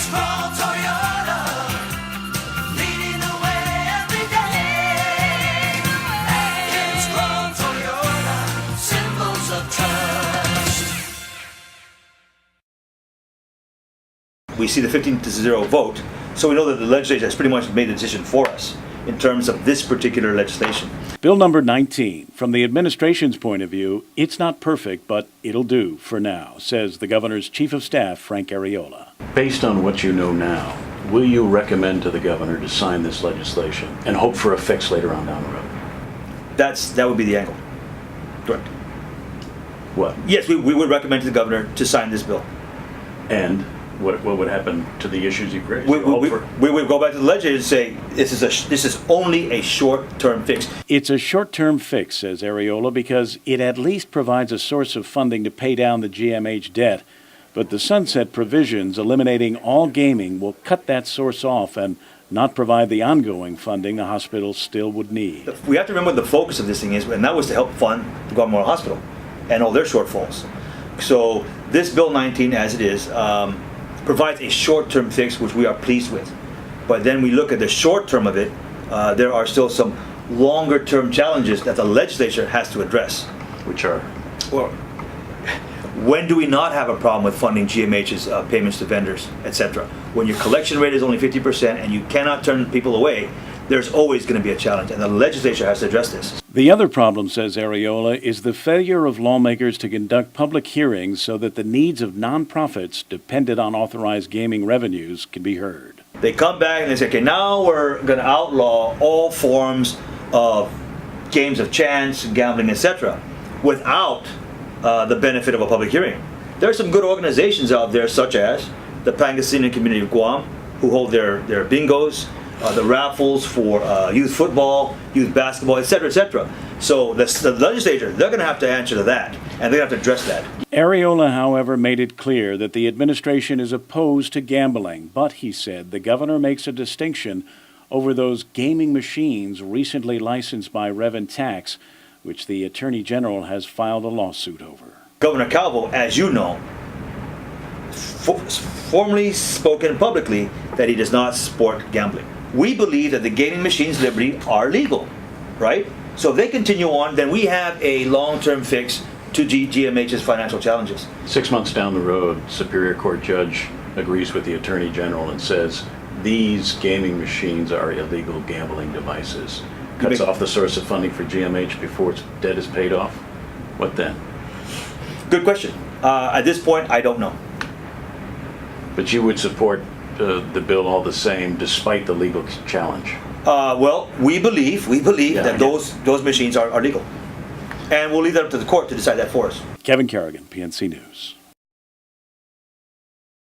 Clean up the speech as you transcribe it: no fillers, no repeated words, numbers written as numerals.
Strong Toyota, leading the way every day. And strong Toyota, symbols of trust. We see the 15-0 vote, so we know that the legislature has pretty much made a decision for us in terms of this particular legislation. Bill number 19. From the administration's point of view, it's not perfect, but it'll do for now, says the governor's chief of staff, Frank ARRIOLA. Based on what you know now, will you recommend to the governor to sign this legislation and hope for a fix later on down the road? That would be the angle. Correct. What? Yes, we would recommend to the governor to sign this bill. And what would happen to the issues you've raised? We would go back to the legislature and say this is only a short-term fix. It's a short-term fix, says ARRIOLA, because it at least provides a source of funding to pay down the GMH debt. But the sunset provisions eliminating all gaming will cut that source off and not provide the ongoing funding the hospital still would need. We have to remember what the focus of this thing is, and that was to help fund the Guam Memorial Hospital and all their shortfalls. So this Bill 19, as it is, provides a short-term fix, which we are pleased with. But then we look at the short term of it, there are still some longer-term challenges that the legislature has to address. Which are? Well, when do we not have a problem with funding GMH's payments to vendors, etc.? When your collection rate is only 50% and you cannot turn people away, there's always going to be a challenge, and the legislature has to address this. The other problem, says ARRIOLA, is the failure of lawmakers to conduct public hearings so that the needs of nonprofits dependent on authorized gaming revenues can be heard. They come back and they say, okay, now we're going to outlaw all forms of games of chance, gambling, etc., without the benefit of a public hearing. There are some good organizations out there, such as the Pangasinan Community of Guam, who hold their bingos, the raffles for youth football, youth basketball, etc., etc. So the legislature, they're going to have to answer to that, and they're going to have to address that. ARRIOLA, however, made it clear that the administration is opposed to gambling, but, he said, the governor makes a distinction over those gaming machines recently licensed by Rev and Tax, which the Attorney General has filed a lawsuit over. Governor Calvo, as you know, formally spoken publicly that he does not support gambling. We believe that the gaming machines, Liberty, are legal, right? So if they continue on, then we have a long-term fix to GMH's financial challenges. 6 months down the road, Superior Court judge agrees with the Attorney General and says these gaming machines are illegal gambling devices. Cuts off the source of funding for GMH before its debt is paid off. What then? Good question. At this point, I don't know. But you would support the bill all the same, despite the legal challenge? Well, we believe that those machines are legal. And we'll leave that up to the court to decide that for us. Kevin Kerrigan, PNC News.